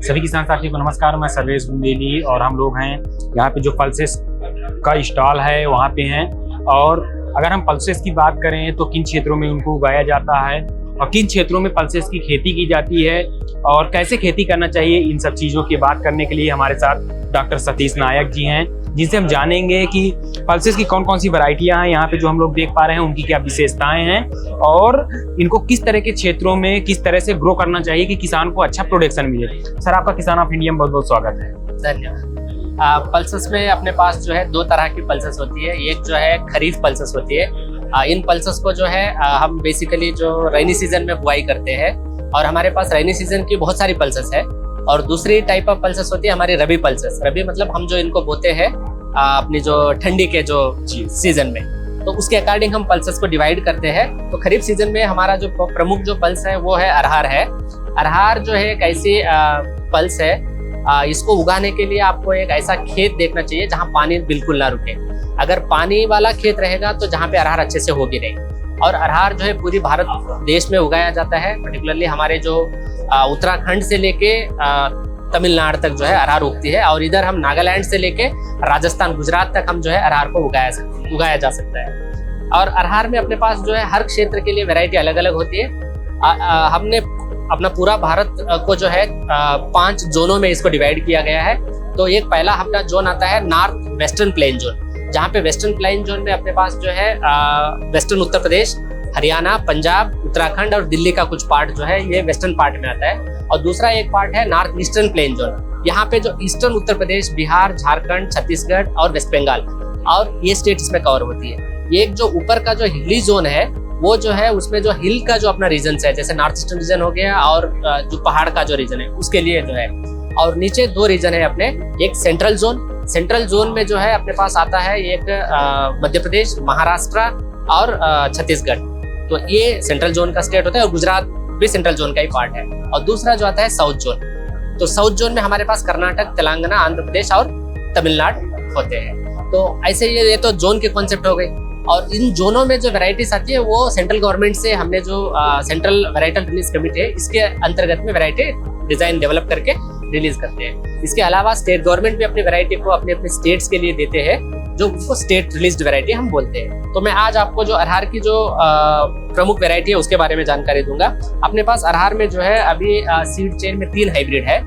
सभी किसान साथियों को नमस्कार। मैं सर्वेश बुंदेली और हम लोग हैं यहाँ पे जो पल्सेस का स्टॉल है वहाँ पे हैं। और अगर हम पल्सेस की बात करें तो किन क्षेत्रों में उनको उगाया जाता है और किन क्षेत्रों में पल्सेस की खेती की जाती है और कैसे खेती करना चाहिए, इन सब चीज़ों की बात करने के लिए हमारे साथ डॉक्टर सतीश नायक जी हैं, जिनसे हम जानेंगे कि पल्सेस की कौन कौन सी वैरायटियां हैं यहाँ पे जो हम लोग देख पा रहे हैं, उनकी क्या विशेषताएं हैं और इनको किस तरह के क्षेत्रों में किस तरह से ग्रो करना चाहिए कि किसान को अच्छा प्रोडक्शन मिले। सर, आपका किसान ऑफ इंडिया में बहुत बहुत स्वागत है। धन्यवाद। पल्सेस में अपने पास जो है दो तरह की पल्सेस होती है। एक जो है खरीफ पल्सेस होती है। इन पल्सेस को जो है हम बेसिकली जो रेनी सीजन में बुआई करते हैं और हमारे पास रेनी सीजन की बहुत सारी पल्सेस है। और दूसरी टाइप ऑफ पल्सेस होती है हमारी रबी पल्सेस। रबी मतलब हम जो इनको बोते हैं अपनी जो ठंडी के जो सीजन में, तो उसके अकॉर्डिंग हम पल्सेस को डिवाइड करते हैं। तो खरीफ सीजन में हमारा जो प्रमुख जो पल्स है वो है अरहर है। अरहर जो है एक ऐसी पल्स है, इसको उगाने के लिए आपको एक ऐसा खेत देखना चाहिए जहाँ पानी बिल्कुल ना रुके। अगर पानी वाला खेत रहेगा तो जहाँ पे अरहर अच्छे से होगी नहीं। और अरहर जो है पूरी भारत देश में उगाया जाता है। पर्टिकुलरली हमारे जो उत्तराखंड से लेके तमिलनाडु तक जो है अरहर उगती है और इधर हम नागालैंड से लेके राजस्थान गुजरात तक हम जो है अरहर को उगाया जा सकता है। और अरहर में अपने पास जो है हर क्षेत्र के लिए वैरायटी अलग अलग होती है। हमने अपना पूरा भारत को जो है 5 जोनों में इसको डिवाइड किया गया है। तो एक पहला अपना जोन आता है नॉर्थ वेस्टर्न प्लेन जोन, जहाँ पे वेस्टर्न प्लेन जोन में अपने पास जो है वेस्टर्न उत्तर प्रदेश, हरियाणा, पंजाब, उत्तराखंड और दिल्ली का कुछ पार्ट जो है ये वेस्टर्न पार्ट में आता है। और दूसरा एक पार्ट है नॉर्थ ईस्टर्न प्लेन जोन। यहाँ पे जो ईस्टर्न उत्तर प्रदेश, बिहार, झारखंड, छत्तीसगढ़ और वेस्ट बंगाल और ये स्टेट इसमें कवर होती है। ये जो ऊपर का जो हिली जोन है वो जो है उसमें जो हिल का जो अपना रीजन है, जैसे नॉर्थ ईस्टर्न रीजन हो गया और जो पहाड़ का जो रीजन है उसके लिए जो है। और नीचे 2 रीजन है अपने, एक सेंट्रल जोन। सेंट्रल जोन में जो है अपने पास आता है एक मध्य प्रदेश, महाराष्ट्र और छत्तीसगढ़। तो ये सेंट्रल जोन का स्टेट होता है और गुजरात भी सेंट्रल जोन का ही पार्ट है। और दूसरा जो आता है साउथ जोन। तो साउथ जोन में हमारे पास कर्नाटक, तेलंगाना, आंध्र प्रदेश और तमिलनाडु होते हैं। तो ऐसे ये तो जोन के कॉन्सेप्ट हो गए। और इन जोनों में जो वैरायटीज आती है वो सेंट्रल गवर्नमेंट से हमने जो सेंट्रल वैरायटल रिलीज कमेटी है इसके अंतर्गत में वैरायटी डिजाइन डेवलप करके रिलीज करते हैं। इसके अलावा स्टेट गवर्नमेंट भी अपनी वैरायटी को अपने अपने स्टेट्स के लिए देते हैं, जो उसको स्टेट रिलीज्ड वैरायटी हम बोलते हैं। तो मैं आज आपको जो अरहर की जो प्रमुख वैरायटी है उसके बारे में जानकारी दूंगा। अपने पास अरहर में जो है अभी सीड चेन में 3 हाइब्रिड है।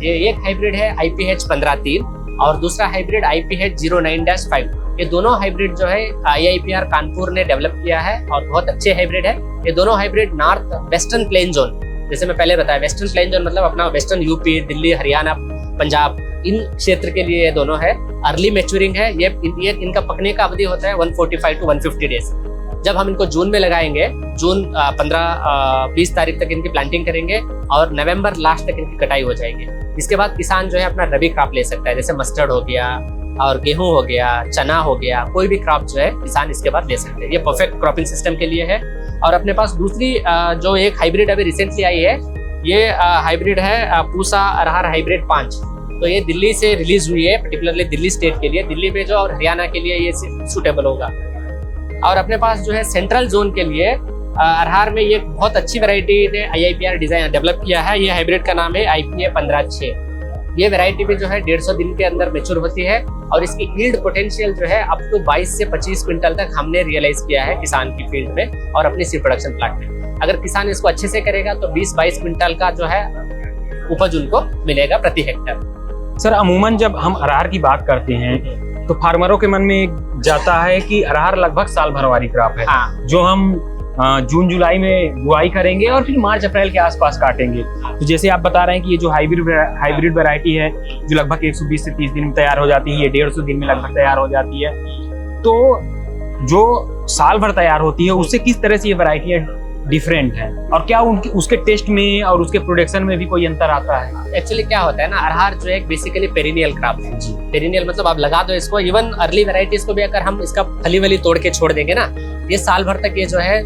ये एक हाइब्रिड है IPH 15-3 और दूसरा हाइब्रिड IPH 09-5। ये दोनों हाइब्रिड जो है IIPR कानपुर ने डेवलप किया है और बहुत अच्छे हाइब्रिड है। ये दोनों hybrid north western plain zone, जैसे मैं पहले बताया वेस्टर्न प्लेन जोन मतलब अपना वेस्टर्न यूपी, दिल्ली, हरियाणा, पंजाब, इन क्षेत्र के लिए ये दोनों है। अर्ली मैच्योरिंग है। ये इनका पकने का अवधि होता है 145 to 150 डेज। जब हम इनको जून में लगाएंगे, जून 15-20 तारीख तक इनकी प्लांटिंग करेंगे और नवंबर लास्ट तक इनकी कटाई हो जाएगी। इसके बाद किसान जो है अपना रबी क्रॉप ले सकता है, जैसे मस्टर्ड हो गया और गेहूं हो गया, चना हो गया, कोई भी क्रॉप जो है किसान इसके बाद ले सकते हैं। ये परफेक्ट क्रॉपिंग सिस्टम के लिए है। और अपने पास दूसरी जो एक हाइब्रिड अभी रिसेंटली आई है, ये हाइब्रिड है पूसा अरहर हाइब्रिड 5। तो ये दिल्ली से रिलीज हुई है, पर्टिकुलरली दिल्ली स्टेट के लिए, दिल्ली में जो और हरियाणा के लिए ये सूटेबल होगा। और अपने पास जो है सेंट्रल जोन के लिए अरहर में ये बहुत अच्छी वैरायटी ने IIPR डिजाइन डेवलप किया है। ये हाइब्रिड का नाम है IPA 15-6। ये वैरायटी भी जो है 150 दिन के अंदर मैच्योर होती है और इसकी यील्ड पोटेंशियल जो है अप टू 22 से 25 क्विंटल तक हमने रियलाइज किया है किसान की फील्ड में और अपनी सीड प्रोडक्शन प्लांट में। अगर किसान इसको अच्छे से करेगा तो 20-22 क्विंटल का जो है उपज उनको मिलेगा प्रति हेक्टेयर। सर, अमूमन जब हम अरहर की बात करते हैं तो फार्मरों के मन में जाता है कि अरहर लगभग साल भर वाली क्रॉप है। हाँ। जो हम जून जुलाई में बुआई करेंगे और फिर मार्च अप्रैल के आसपास काटेंगे। तो जैसे आप बता रहे हैं कि ये जो हाइब्रिड वैरायटी है जो लगभग 120 से 30 दिन में तैयार हो जाती है, ये 150 दिन में लगभग तैयार हो जाती है। तो जो साल भर तैयार होती है उससे किस तरह से ये वैरायटियां डिफरेंट है और क्या उसके टेस्ट में और उसके प्रोडक्शन में भी कोई अंतर आता है? एक्चुअली क्या होता है ना, अरहर जो है बेसिकली पेरिनियल क्रॉप है। पेरिनियल मतलब आप लगा दो इसको, इवन अर्ली वैरायटीज को भी अगर हम इसका फली वली तोड़ के छोड़ देंगे ना, ये साल भर तक ये जो है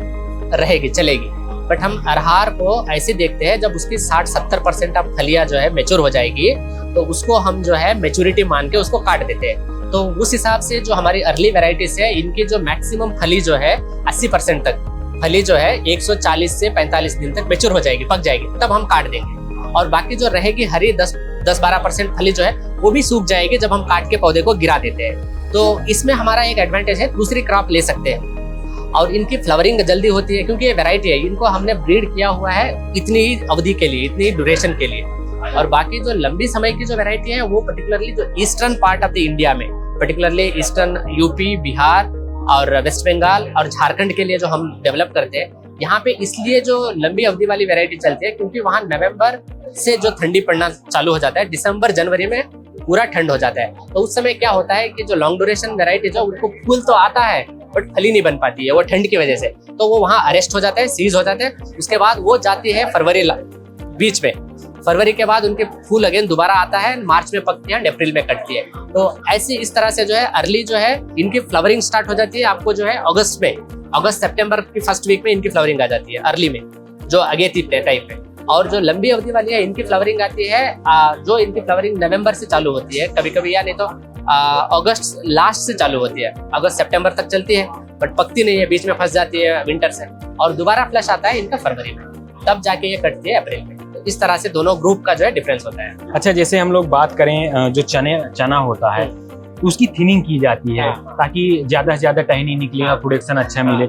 रहेगी, चलेगी। बट हम अरहर को ऐसे देखते हैं जब उसकी 60-70% अब फलियां जो है मैच्योर हो जाएगी तो उसको हम जो है मैच्योरिटी मान के उसको काट देते हैं। तो उस हिसाब से जो हमारी अर्ली वैरायटीज है इनकी जो मैक्सिमम फली जो है 80% तक फली जो है 140 से 45 दिन तक मैच्योर हो जाएगी, पक जाएगी, तब हम काट देंगे। और बाकी जो रहेगी हरी 10-12% फली जो है वो भी सूख जाएगी जब हम काट के पौधे को गिरा देते हैं। तो इसमें हमारा एक एडवांटेज है, दूसरी क्रॉप ले सकते हैं। और इनकी फ्लावरिंग जल्दी होती है क्योंकि ये वैरायटी है, इनको हमने ब्रीड किया हुआ है इतनी ही अवधि के लिए, इतनी ड्यूरेशन के लिए। और बाकी जो लंबी समय की जो वैरायटी है वो पर्टिकुलरली जो eastern part of the India में, पर्टिकुलरली ईस्टर्न यूपी, बिहार और वेस्ट बंगाल और झारखंड के लिए जो हम डेवलप करते हैं, यहाँ पे इसलिए जो लंबी अवधि वाली वैरायटी चलती है क्योंकि वहाँ नवंबर से जो ठंडी पड़ना चालू हो जाता है, दिसंबर जनवरी में पूरा ठंड हो जाता है। तो उस समय क्या होता है कि जो लॉन्ग ड्यूरेशन वैरायटी जो उनको फूल तो आता है बट फली नहीं बन पाती है वो ठंड की वजह से, तो वो वहाँ अरेस्ट हो जाता है, सीज हो जाते हैं। उसके बाद वो जाती है फरवरी बीच में, फरवरी के बाद उनके फूल अगेन दोबारा आता है, मार्च में पकती है, अप्रैल में कटती है। तो ऐसी इस तरह से जो है अर्ली जो है इनकी फ्लावरिंग स्टार्ट हो जाती है आपको जो है अगस्त में, अगस्त सितंबर की फर्स्ट वीक में इनकी फ्लावरिंग आ जाती है अर्ली में, जो अगेती टाइप में। और जो लंबी अवधि वाली है इनकी फ्लावरिंग आती है जो इनकी फ्लावरिंग नवंबर से चालू होती है कभी कभी, या नहीं तो अगस्त लास्ट से चालू होती है, अगस्त सितंबर तक चलती है बट पकती नहीं है, बीच में फंस जाती है विंटर से, और दोबारा फ्लश आता है इनका फरवरी में, तब जाके ये कटती है अप्रैल में। तो इस तरह से दोनों ग्रुप का जो है डिफरेंस होता है। अच्छा, जैसे हम लोग बात करें जो चना होता है उसकी थिनिंग की जाती है ताकि ज्यादा से ज्यादा टहनी निकले और प्रोडक्शन अच्छा मिले।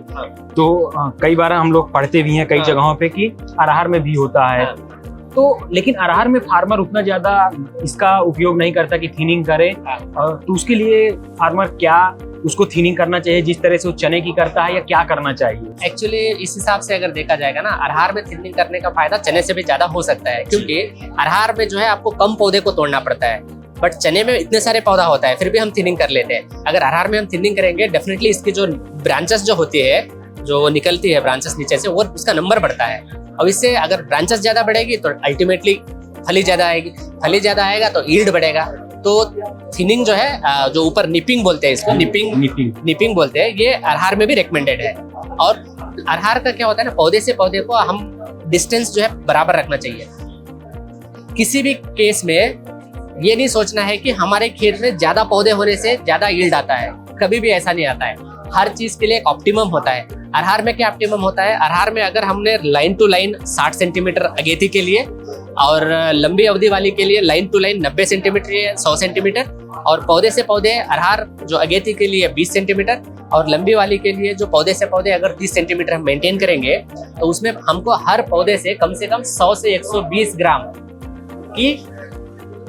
तो कई बार हम लोग पढ़ते भी हैं कई जगहों पे कि अरहर में भी होता है, तो लेकिन अरहर में फार्मर उतना ज्यादा इसका उपयोग नहीं करता कि थिनिंग करे, तो उसके लिए फार्मर क्या उसको थिनिंग करना चाहिए जिस तरह से वो चने की करता है, या क्या करना चाहिए? एक्चुअली इस हिसाब से अगर देखा जाएगा ना, अरहर में थिनिंग करने का फायदा चने से भी ज्यादा हो सकता है क्योंकि अरहर में जो है आपको कम पौधे को तोड़ना पड़ता है, बट चने में इतने सारे पौधा होता है फिर भी हम थिनिंग कर लेते हैं। अगर अरहर में हम थिनिंग करेंगे डेफिनेटली इसकी जो ब्रांचेस जो होती है, जो निकलती है ब्रांचेस नीचे से, वो उसका नंबर बढ़ता है। और इससे अगर ब्रांचेस ज्यादा बढ़ेगी तो अल्टीमेटली फली ज्यादा आएगी, फली ज्यादा आएगा तो यील्ड बढ़ेगा। तो थिनिंग जो है, जो ऊपर निपिंग बोलते हैं इसको, निपिंग बोलते हैं, ये अरहर में भी रिकमेंडेड है। और अरहर का क्या होता है ना, पौधे से पौधे को हम डिस्टेंस जो है बराबर रखना चाहिए। किसी भी केस में ये नहीं सोचना है कि हमारे खेत में ज्यादा पौधे होने से ज्यादा यील्ड आता है, कभी भी ऐसा नहीं आता है। हर चीज के लिए एक ऑप्टिमम होता है। अरहर में क्या ऑप्टिमम होता है, अरहर में अगर हमने लाइन टू लाइन 60 सेंटीमीटर अगेती के लिए और लंबी अवधि वाली के लिए लाइन टू लाइन 90 सेंटीमीटर या 100 सेंटीमीटर, और पौधे से पौधे अरहर जो अगेती के लिए 20 सेंटीमीटर और लंबी वाली के लिए जो पौधे से पौधे अगर 30 सेंटीमीटर हम मेंटेन करेंगे तो उसमें हमको हर पौधे से कम 100 से 120 ग्राम की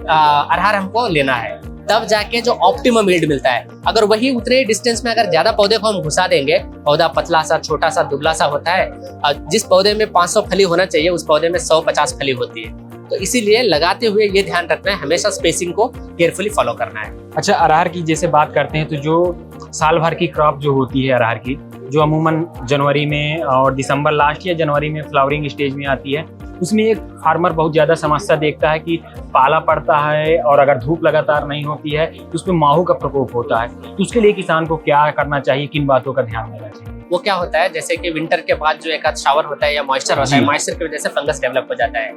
अरहर हमको लेना है, तब जाके जो ऑप्टिमम यील्ड मिलता है। अगर वही उतने ही डिस्टेंस में अगर ज्यादा पौधे को हम घुसा देंगे, पौधा पतला सा, छोटा सा, दुबला सा होता है, और जिस पौधे में 500 फली होना चाहिए उस पौधे में 150 फली होती है। तो इसीलिए लगाते हुए ये ध्यान रखना है, हमेशा स्पेसिंग को केयरफुली फॉलो करना है। अच्छा, अरहर की जैसे बात करते हैं तो जो साल भर की क्रॉप जो होती है अरहर की, जो अमूमन जनवरी में और दिसंबर लास्ट या जनवरी में फ्लावरिंग स्टेज में आती है, उसमें एक फार्मर बहुत ज़्यादा समस्या देखता है कि पाला पड़ता है और अगर धूप लगातार नहीं होती है तो उसमें माहू का प्रकोप होता है। तो उसके लिए किसान को क्या करना चाहिए, किन बातों का ध्यान देना चाहिए? वो क्या होता है, जैसे कि विंटर के बाद जो एक आध शावर होता है या मॉइस्चर होता है, मॉइस्चर की वजह से फंगस डेवलप हो जाता है।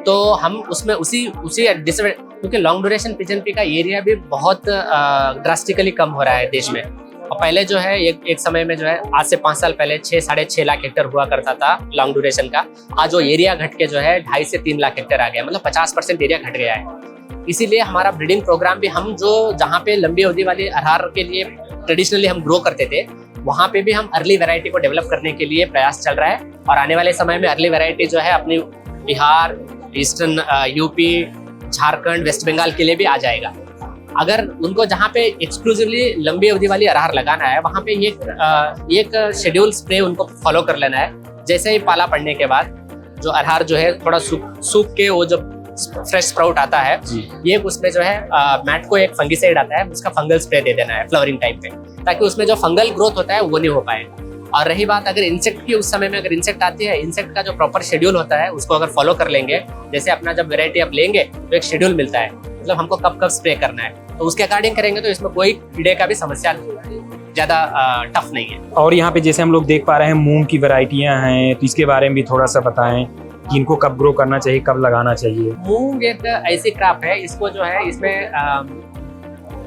तो हम उसमें उसी क्योंकि लॉन्ग ड्यूरेशन पिजन पी का एरिया भी बहुत ड्रास्टिकली कम हो रहा है देश में। और पहले जो है एक समय में जो है आज से 5 साल पहले 6-6.5 लाख हेक्टेयर हुआ करता था लॉन्ग ड्यूरेशन का। आज वो एरिया घट के जो है 2.5 से 3 लाख हेक्टेयर आ गया, मतलब 50% एरिया घट गया है। इसीलिए हमारा ब्रीडिंग प्रोग्राम भी हम जो जहाँ पे लंबी अवधि वाली अरहर के लिए ट्रेडिशनली हम ग्रो करते थे, वहाँ पे भी हम अर्ली वैरायटी को डेवलप करने के लिए प्रयास चल रहा है। और आने वाले समय में अर्ली वैरायटी जो है अपनी Bihar, eastern UP, Jharkhand, West Bengal के लिए भी आ जाएगा। अगर उनको जहाँ पे एक्सक्लूसिवली लंबी अवधि वाली अरहर लगाना है, वहाँ पे एक शेड्यूल स्प्रे उनको फॉलो कर लेना है। जैसे ही पाला पड़ने के बाद जो अरहर जो है थोड़ा सूख के वो जब फ्रेश स्प्राउट आता है, ये उसमें जो है मैट को एक फंगिसाइड आता है, उसका फंगल स्प्रे दे देना है फ्लावरिंग टाइम पे, ताकि उसमें जो फंगल ग्रोथ होता है वो नहीं हो पाए। और रही बात अगर इंसेक्ट की, उस समय में अगर इंसेक्ट आती है, इंसेक्ट का जो प्रॉपर शेड्यूल होता है उसको अगर फॉलो कर लेंगे, जैसे अपना जब वेरायटी आप लेंगे तो एक शेड्यूल मिलता है, मतलब हमको कब कब स्प्रे करना है, तो उसके अकॉर्डिंग करेंगे तो इसमें कोई कीड़े का भी समस्या ज्यादा टफ नहीं है। और यहाँ पे जैसे हम लोग देख पा रहे हैं मूंग की वैरायटियां हैं, तो इसके बारे में भी थोड़ा सा बताएं कि इनको कब ग्रो करना चाहिए, कब लगाना चाहिए? मूंग एक ऐसी क्रॉप है, इसको जो है इसमें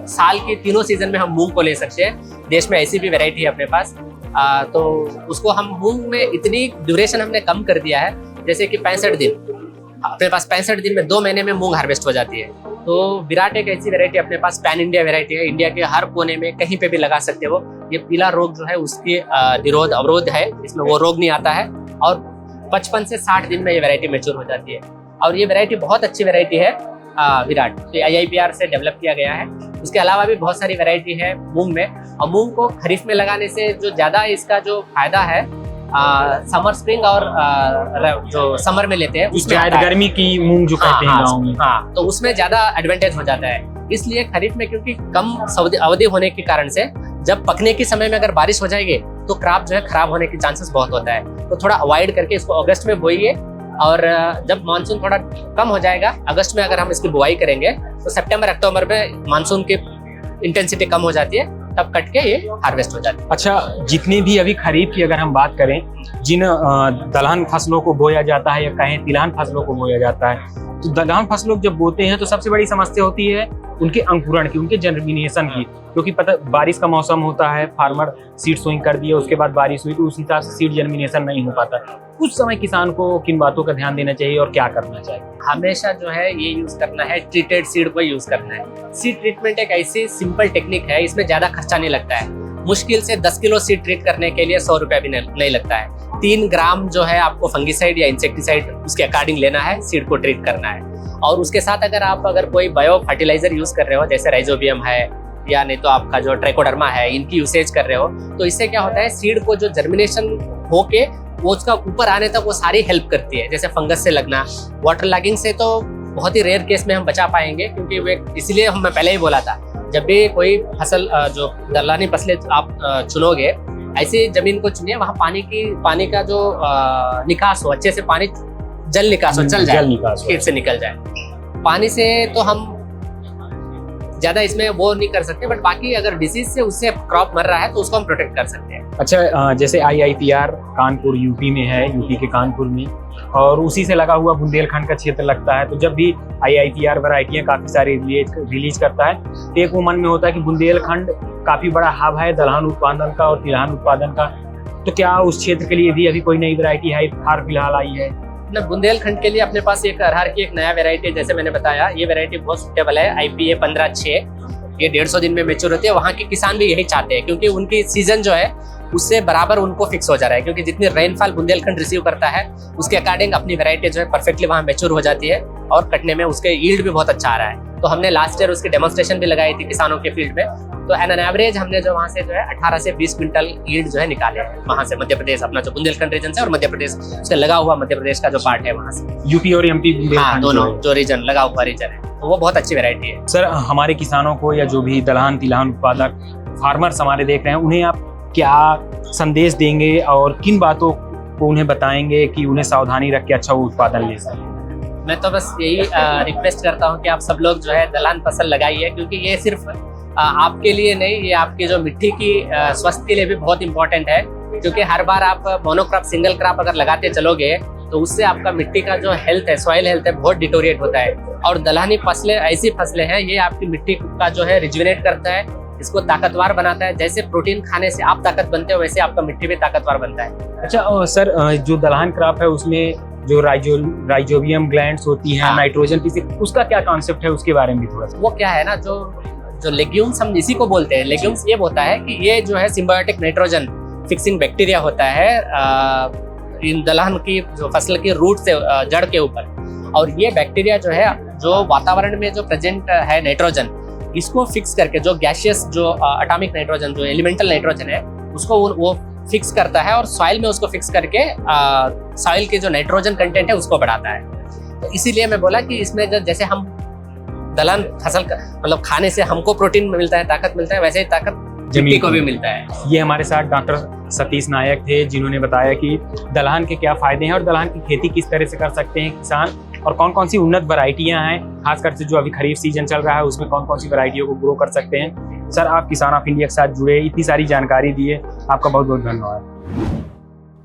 साल के तीनों सीजन में हम मूंग को ले सकते हैं। देश में ऐसी भी वैरायटी है अपने पास। तो उसको हम मूंग में इतनी ड्यूरेशन हमने कम कर दिया है, जैसे कि 65 दिन अपने पास 65 दिन में 2 महीने में मूंग हार्वेस्ट हो जाती है। तो विराट एक ऐसी वैरायटी अपने पास पैन इंडिया वैरायटी है, इंडिया के हर कोने में कहीं पे भी लगा सकते हो। ये पीला रोग जो है उसकी निरोध अवरोध है, इसमें वो रोग नहीं आता है और 55 से 60 दिन में ये वैरायटी मैच्योर हो जाती है। और ये वैरायटी बहुत अच्छी वैरायटी है विराट, तो IIPR से डेवलप किया गया है। उसके अलावा भी बहुत सारी वैरायटी है मूंग में, और मूंग को खरीफ में लगाने से जो ज़्यादा इसका जो फायदा है समर स्प्रिंग और जो समर में लेते हैं उसमें गर्मी की मूंग जो कहते हैं गाँव में, हाँ, तो उसमें ज़्यादा एडवांटेज हो जाता है। इसलिए खरीफ में क्योंकि कम अवधि होने के कारण से जब पकने के समय में अगर बारिश हो जाएगी तो क्रॉप जो है खराब होने के चांसेस बहुत होता है। तो थोड़ा अवॉइड करके इसको अगस्त में बोइए, और जब मानसून थोड़ा कम हो जाएगा अगस्त में अगर हम इसकी बुआई करेंगे तो सितंबर अक्टूबर में मानसून की इंटेंसिटी कम हो जाती है, तब कट के ये हार्वेस्ट हो जाती है। अच्छा, जितने भी अभी खरीफ की अगर हम बात करें, जिन दलहन फसलों को बोया जाता है या कहें तिलहन फसलों को बोया जाता है, तो दलहन फसलों जब बोते हैं तो सबसे बड़ी समस्या होती है उनके अंकुरण की, उनके जर्मिनेशन की, क्योंकि पता बारिश का मौसम होता है, फार्मर सीड सोइंग कर दिया, उसके बाद बारिश हुई तो उस हिसाब से सीड जर्मिनेशन नहीं हो पाता। उस समय किसान को किन बातों का ध्यान देना चाहिए और क्या करना चाहिए? हमेशा जो है ये यूज करना है, ट्रीटेड सीड को यूज करना है। सीड ट्रीटमेंट एक ऐसी सिंपल टेक्निक है, इसमें ज्यादा खर्चा नहीं लगता है। मुश्किल से 10 किलो सीड ट्रीट करने के लिए 100 रुपया भी नहीं लगता है। 3 ग्राम जो है आपको फंगिसाइड या इंसेक्टिसाइड उसके अकॉर्डिंग लेना है, सीड को ट्रीट करना है। और उसके साथ अगर कोई बायो फर्टिलाइजर यूज कर रहे हो, जैसे राइजोबियम है या नहीं तो आपका जो ट्राइकोडर्मा है, इनकी यूसेज कर रहे हो, तो इससे क्या होता है सीड को जो जर्मिनेशन होके वो उसका ऊपर आने तक वो सारी हेल्प करती है। जैसे फंगस से लगना, वाटर लैगिंग से तो बहुत ही रेयर केस में हम बचा पाएंगे, क्योंकि वे इसलिए मैं पहले ही बोला था, जब भी कोई फसल जो दलहनी फसलें आप चुनोगे, ऐसी जमीन को चुनिए वहाँ पानी का जो निकास हो, अच्छे से पानी जल निकास हो, चल जाए, खेत से निकल जाए। पानी से तो हम ज्यादा इसमें वो नहीं कर सकते, बट बाकी अगर डिसीज से उससे क्रॉप मर रहा है तो उसको हम प्रोटेक्ट कर सकते हैं। अच्छा, जैसे IIPR कानपुर यूपी में है, यूपी के कानपुर में, और उसी से लगा हुआ बुंदेलखंड का क्षेत्र लगता है, तो जब भी IIPR वैरायटियाँ काफ़ी सारी रिलीज करता है तो एक वो मन में होता है कि बुंदेलखंड काफ़ी बड़ा हब है दलहन उत्पादन का और तिलहन उत्पादन का, तो क्या उस क्षेत्र के लिए भी अभी कोई नई वैरायटी है हाल फिलहाल आई है? बुंदेलखंड के लिए अपने पास एक अरहर की एक नया वैरायटी है, जैसे मैंने बताया, ये वैरायटी बहुत सुटेबल है, IPA 15-6। ये 150 दिन में मैच्योर होती है। वहाँ के किसान भी यही चाहते हैं, क्योंकि उनकी सीजन जो है उससे बराबर उनको फिक्स हो जा रहा है, क्योंकि जितनी रेनफॉल बुंदेलखंड रिसीव करता है उसके अकॉर्डिंग अपनी वैरायटी जो है परफेक्टली वहाँ मैच्योर हो जाती है, और कटने में उसके यील्ड भी बहुत अच्छा आ रहा है। तो हमने लास्ट ईयर उसकी डेमोन्स्ट्रेशन भी लगाई थी किसानों के फील्ड में, तो एन एवरेज हमने जो वहाँ से जो है 18 से 20 क्विंटल यील्ड जो है निकाले हैं वहाँ से, मध्य प्रदेश, अपना जो बुंदेलखंड रीजन से और मध्य प्रदेश उससे लगा हुआ मध्य प्रदेश का जो पार्ट है वहाँ से, यूपी और MP दोनों जो रीजन लगा हुआ रीजन है, तो वो बहुत अच्छी वैरायटी है। सर, हमारे किसानों को या जो भी दलहन तिलहन उत्पादक फार्मर्स हमारे देख रहे हैं, उन्हें आप क्या संदेश देंगे और किन बातों को उन्हें बताएंगे कि उन्हें सावधानी रख के अच्छा उत्पादन ले सकें? मैं तो बस यही रिक्वेस्ट करता हूँ कि आप सब लोग जो है दलहन फसल लगाइए, क्योंकि ये सिर्फ आपके लिए नहीं, ये आपकी जो मिट्टी की स्वास्थ्य के लिए भी बहुत इंपॉर्टेंट है। क्योंकि हर बार आप मोनोक्रॉप सिंगल क्रॉप अगर लगाते चलोगे तो उससे आपका मिट्टी का जो हेल्थ है, सॉइल हेल्थ है, बहुत डिटोरिएट होता है। और दलहनी फसलें ऐसी फसलें हैं, ये आपकी मिट्टी का जो है रिजुविनेट करता है, इसको ताकतवर बनाता है। जैसे प्रोटीन खाने से आप ताकत बनते हो, वैसे आपका मिट्टी भी ताकतवर बनता है। अच्छा सर, जो दलहन क्रॉप है उसमें जो राइजोबियम ग्लैंड्स होती हैं, नाइट्रोजन की, उसका क्या कॉन्सेप्ट है, उसके बारे में भी थोड़ा सा। वो क्या है ना, जो लेग्यूम्स हम इसी को बोलते हैं, लेग्यूम्स ये होता है कि ये जो है सिम्बायोटिक नाइट्रोजन फिक्सिंग बैक्टीरिया होता है इन दलहन की जो फसल की रूट से जड़ के ऊपर। और ये बैक्टीरिया जो है जो वातावरण में जो प्रेजेंट है नाइट्रोजन, इसको फिक्स करके जो गैसियस जो एटॉमिक नाइट्रोजन जो एलिमेंटल नाइट्रोजन है उसको वो फिक्स करता है, और सॉइल में उसको फिक्स करके सॉइल के जो नाइट्रोजन कंटेंट है उसको बढ़ाता है। तो इसीलिए मैं बोला कि इसमें जैसे हम दलहन फसल मतलब खाने से हमको प्रोटीन मिलता है, ताकत मिलता है, वैसे ही ताकत मिट्टी को भी मिलता है। ये हमारे साथ डॉक्टर सतीश नायक थे, जिन्होंने बताया कि दलहन के क्या फायदे हैं और दलहन की खेती किस तरह से कर सकते हैं किसान, और कौन कौन सी उन्नत वैरायटियां हैं, खासकर से जो अभी खरीफ सीजन चल रहा है उसमें कौन कौन सी वैरायटियों को ग्रो कर सकते हैं। सर, आप किसान ऑफ इंडिया के साथ जुड़े, इतनी सारी जानकारी दिए, आपका बहुत बहुत धन्यवाद।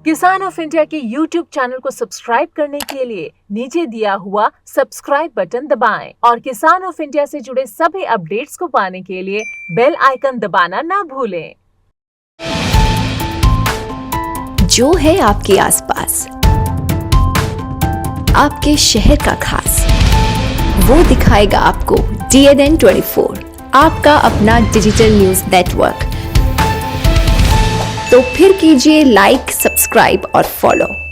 किसान ऑफ इंडिया के YouTube चैनल को सब्सक्राइब करने के लिए नीचे दिया हुआ सब्सक्राइब बटन दबाएं और किसान ऑफ इंडिया से जुड़े सभी अपडेट्स को पाने के लिए बेल आइकन दबाना ना भूलें। जो है आपके आसपास, आपके शहर का खास, वो दिखाएगा आपको DNN 24, आपका अपना डिजिटल न्यूज नेटवर्क। तो फिर कीजिए लाइक, सब्सक्राइब और फॉलो।